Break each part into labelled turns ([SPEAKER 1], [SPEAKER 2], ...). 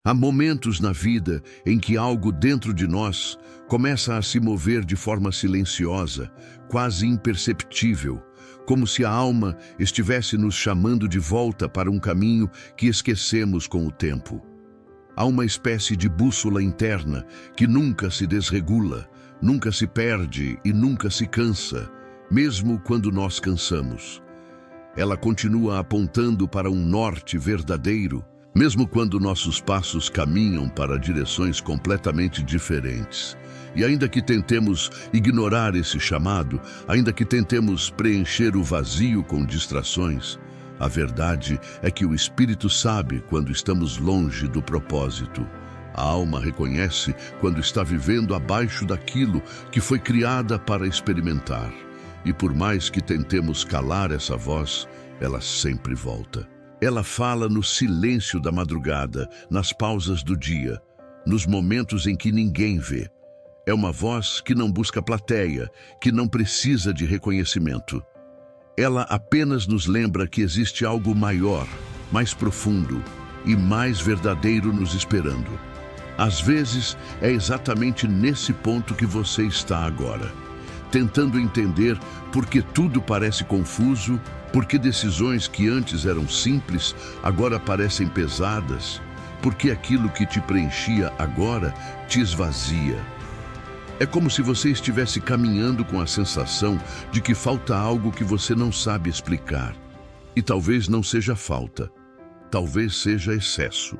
[SPEAKER 1] Há momentos na vida em que algo dentro de nós começa a se mover de forma silenciosa, quase imperceptível, como se a alma estivesse nos chamando de volta para um caminho que esquecemos com o tempo. Há uma espécie de bússola interna que nunca se desregula, nunca se perde e nunca se cansa, mesmo quando nós cansamos. Ela continua apontando para um norte verdadeiro, mesmo quando nossos passos caminham para direções completamente diferentes. E ainda que tentemos ignorar esse chamado, ainda que tentemos preencher o vazio com distrações, a verdade é que o Espírito sabe quando estamos longe do propósito. A alma reconhece quando está vivendo abaixo daquilo que foi criada para experimentar. E por mais que tentemos calar essa voz, ela sempre volta. Ela fala no silêncio da madrugada, nas pausas do dia, nos momentos em que ninguém vê. É uma voz que não busca plateia, que não precisa de reconhecimento. Ela apenas nos lembra que existe algo maior, mais profundo e mais verdadeiro nos esperando. Às vezes, é exatamente nesse ponto que você está agora, tentando entender por que tudo parece confuso, por que decisões que antes eram simples agora parecem pesadas, por que aquilo que te preenchia agora te esvazia. É como se você estivesse caminhando com a sensação de que falta algo que você não sabe explicar. E talvez não seja falta, talvez seja excesso.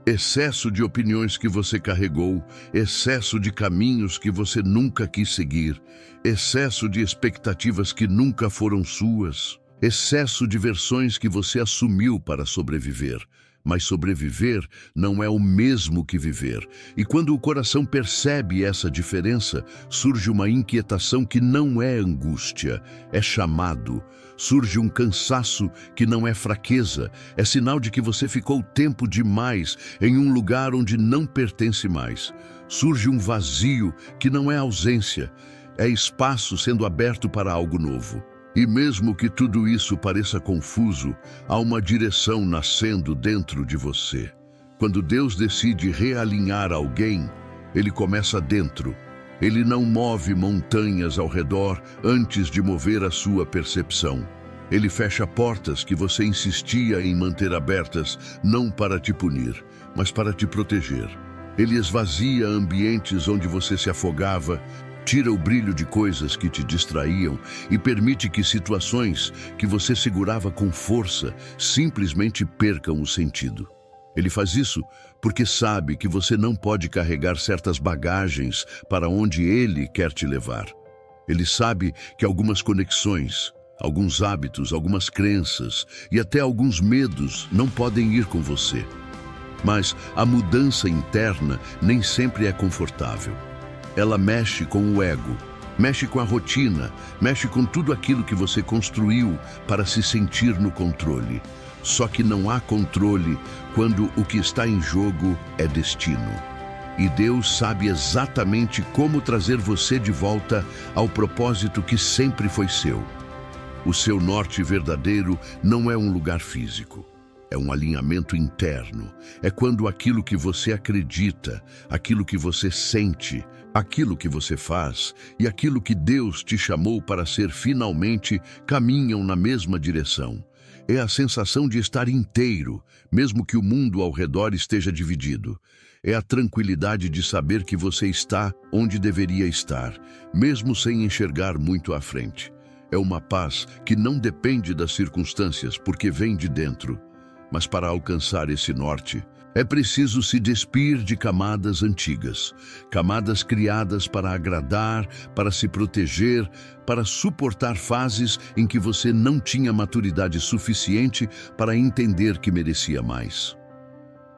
[SPEAKER 1] Excesso de opiniões que você carregou, excesso de caminhos que você nunca quis seguir, excesso de expectativas que nunca foram suas, excesso de versões que você assumiu para sobreviver. Mas sobreviver não é o mesmo que viver. E quando o coração percebe essa diferença, surge uma inquietação que não é angústia, é chamado. Surge um cansaço que não é fraqueza, é sinal de que você ficou tempo demais em um lugar onde não pertence mais. Surge um vazio que não é ausência, é espaço sendo aberto para algo novo. E mesmo que tudo isso pareça confuso, há uma direção nascendo dentro de você. Quando Deus decide realinhar alguém, Ele começa dentro. Ele não move montanhas ao redor antes de mover a sua percepção. Ele fecha portas que você insistia em manter abertas, não para te punir, mas para te proteger. Ele esvazia ambientes onde você se afogava, tira o brilho de coisas que te distraíam e permite que situações que você segurava com força simplesmente percam o sentido. Ele faz isso porque sabe que você não pode carregar certas bagagens para onde Ele quer te levar. Ele sabe que algumas conexões, alguns hábitos, algumas crenças e até alguns medos não podem ir com você. Mas a mudança interna nem sempre é confortável. Ela mexe com o ego, mexe com a rotina, mexe com tudo aquilo que você construiu para se sentir no controle. Só que não há controle quando o que está em jogo é destino. E Deus sabe exatamente como trazer você de volta ao propósito que sempre foi seu. O seu norte verdadeiro não é um lugar físico. É um alinhamento interno. É quando aquilo que você acredita, aquilo que você sente, aquilo que você faz e aquilo que Deus te chamou para ser finalmente caminham na mesma direção. É a sensação de estar inteiro, mesmo que o mundo ao redor esteja dividido. É a tranquilidade de saber que você está onde deveria estar, mesmo sem enxergar muito à frente. É uma paz que não depende das circunstâncias, porque vem de dentro. Mas para alcançar esse norte, é preciso se despir de camadas antigas, camadas criadas para agradar, para se proteger, para suportar fases em que você não tinha maturidade suficiente para entender que merecia mais.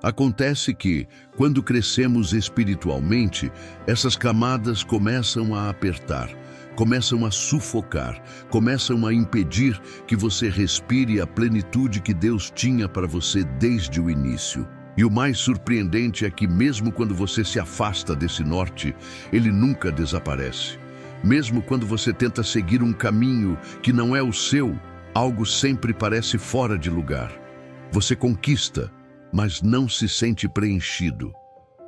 [SPEAKER 1] Acontece que, quando crescemos espiritualmente, essas camadas começam a apertar, começam a sufocar, começam a impedir que você respire a plenitude que Deus tinha para você desde o início. E o mais surpreendente é que mesmo quando você se afasta desse norte, ele nunca desaparece. Mesmo quando você tenta seguir um caminho que não é o seu, algo sempre parece fora de lugar. Você conquista, mas não se sente preenchido.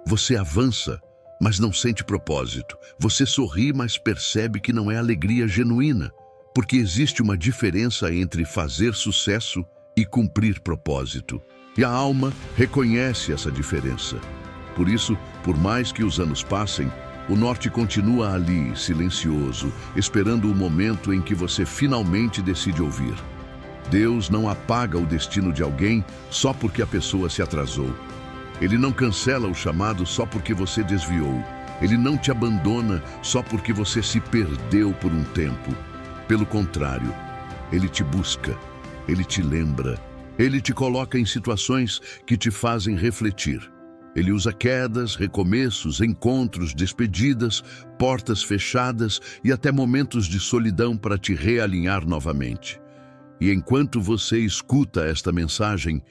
[SPEAKER 1] Você avança, mas não sente propósito. Você sorri, mas percebe que não é alegria genuína, porque existe uma diferença entre fazer sucesso e cumprir propósito. E a alma reconhece essa diferença. Por isso, por mais que os anos passem, o norte continua ali, silencioso, esperando o momento em que você finalmente decide ouvir. Deus não apaga o destino de alguém só porque a pessoa se atrasou. Ele não cancela o chamado só porque você desviou. Ele não te abandona só porque você se perdeu por um tempo. Pelo contrário, Ele te busca, Ele te lembra, Ele te coloca em situações que te fazem refletir. Ele usa quedas, recomeços, encontros, despedidas, portas fechadas e até momentos de solidão para te realinhar novamente. E enquanto você escuta esta mensagem,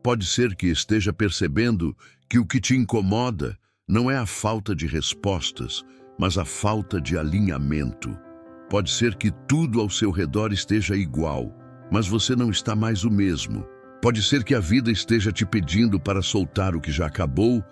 [SPEAKER 1] pode ser que esteja percebendo que o que te incomoda não é a falta de respostas, mas a falta de alinhamento. Pode ser que tudo ao seu redor esteja igual, mas você não está mais o mesmo. Pode ser que a vida esteja te pedindo para soltar o que já acabou,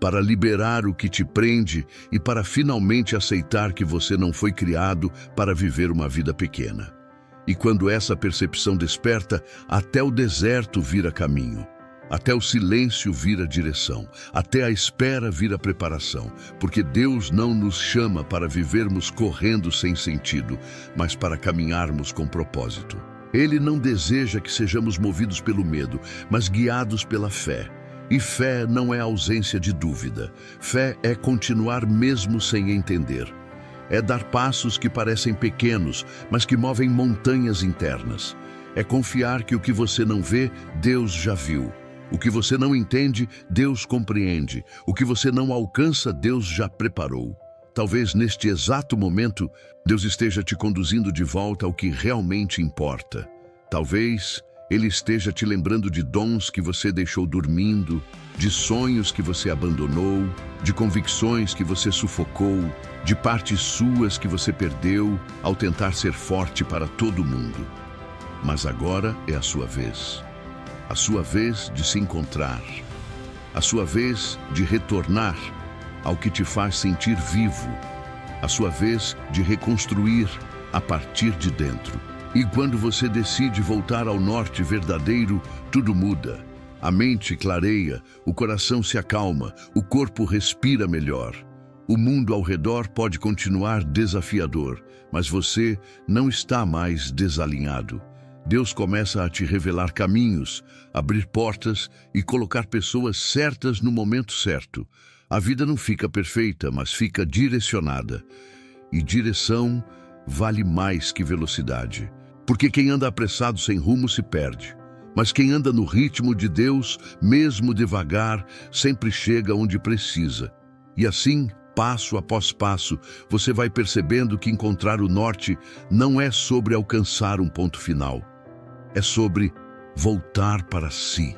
[SPEAKER 1] para liberar o que te prende e para finalmente aceitar que você não foi criado para viver uma vida pequena. E quando essa percepção desperta, até o deserto vira caminho, até o silêncio vira direção, até a espera vira preparação, porque Deus não nos chama para vivermos correndo sem sentido, mas para caminharmos com propósito. Ele não deseja que sejamos movidos pelo medo, mas guiados pela fé. E fé não é ausência de dúvida. Fé é continuar mesmo sem entender. É dar passos que parecem pequenos, mas que movem montanhas internas. É confiar que o que você não vê, Deus já viu. O que você não entende, Deus compreende. O que você não alcança, Deus já preparou. Talvez neste exato momento, Deus esteja te conduzindo de volta ao que realmente importa. Talvez Ele esteja te lembrando de dons que você deixou dormindo, de sonhos que você abandonou, de convicções que você sufocou, de partes suas que você perdeu ao tentar ser forte para todo mundo. Mas agora é a sua vez. A sua vez de se encontrar. A sua vez de retornar ao que te faz sentir vivo, a sua vez de reconstruir a partir de dentro. E quando você decide voltar ao norte verdadeiro, tudo muda. A mente clareia, o coração se acalma, o corpo respira melhor. O mundo ao redor pode continuar desafiador, mas você não está mais desalinhado. Deus começa a te revelar caminhos, abrir portas e colocar pessoas certas no momento certo. A vida não fica perfeita, mas fica direcionada. E direção vale mais que velocidade. Porque quem anda apressado sem rumo se perde. Mas quem anda no ritmo de Deus, mesmo devagar, sempre chega onde precisa. E assim, passo após passo, você vai percebendo que encontrar o norte não é sobre alcançar um ponto final. É sobre voltar para si,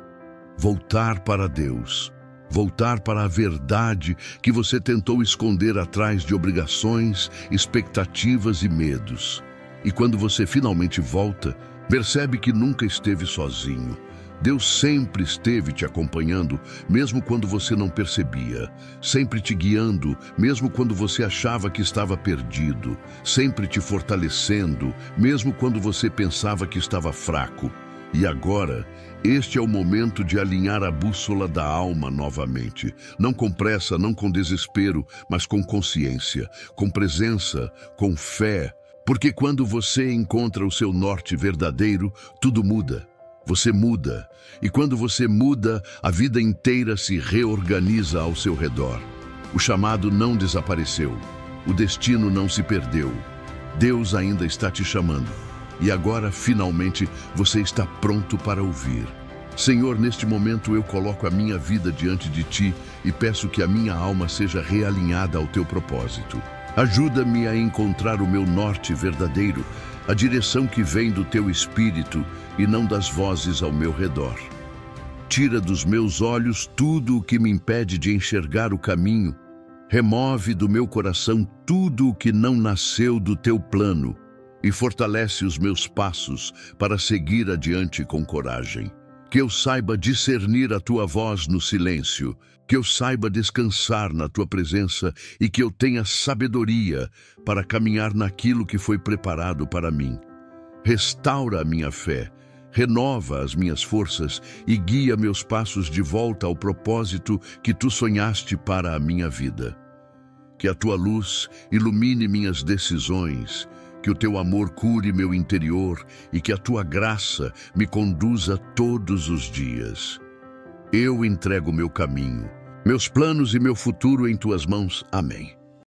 [SPEAKER 1] voltar para Deus. Voltar para a verdade que você tentou esconder atrás de obrigações, expectativas e medos. E quando você finalmente volta, percebe que nunca esteve sozinho. Deus sempre esteve te acompanhando, mesmo quando você não percebia. Sempre te guiando, mesmo quando você achava que estava perdido. Sempre te fortalecendo, mesmo quando você pensava que estava fraco. E agora, este é o momento de alinhar a bússola da alma novamente. Não com pressa, não com desespero, mas com consciência, com presença, com fé. Porque quando você encontra o seu norte verdadeiro, tudo muda. Você muda. E quando você muda, a vida inteira se reorganiza ao seu redor. O chamado não desapareceu. O destino não se perdeu. Deus ainda está te chamando. E agora, finalmente, você está pronto para ouvir. Senhor, neste momento eu coloco a minha vida diante de Ti e peço que a minha alma seja realinhada ao Teu propósito. Ajuda-me a encontrar o meu norte verdadeiro, a direção que vem do Teu Espírito e não das vozes ao meu redor. Tira dos meus olhos tudo o que me impede de enxergar o caminho. Remove do meu coração tudo o que não nasceu do Teu plano. E fortalece os meus passos para seguir adiante com coragem. que eu saiba discernir a tua voz no silêncio, que eu saiba descansar na tua presença e que eu tenha sabedoria para caminhar naquilo que foi preparado para mim. Restaura a minha fé, renova as minhas forças e guia meus passos de volta ao propósito que tu sonhaste para a minha vida. Que a tua luz ilumine minhas decisões, que o teu amor cure meu interior e que a tua graça me conduza todos os dias. Eu entrego meu caminho, meus planos e meu futuro em tuas mãos. Amém.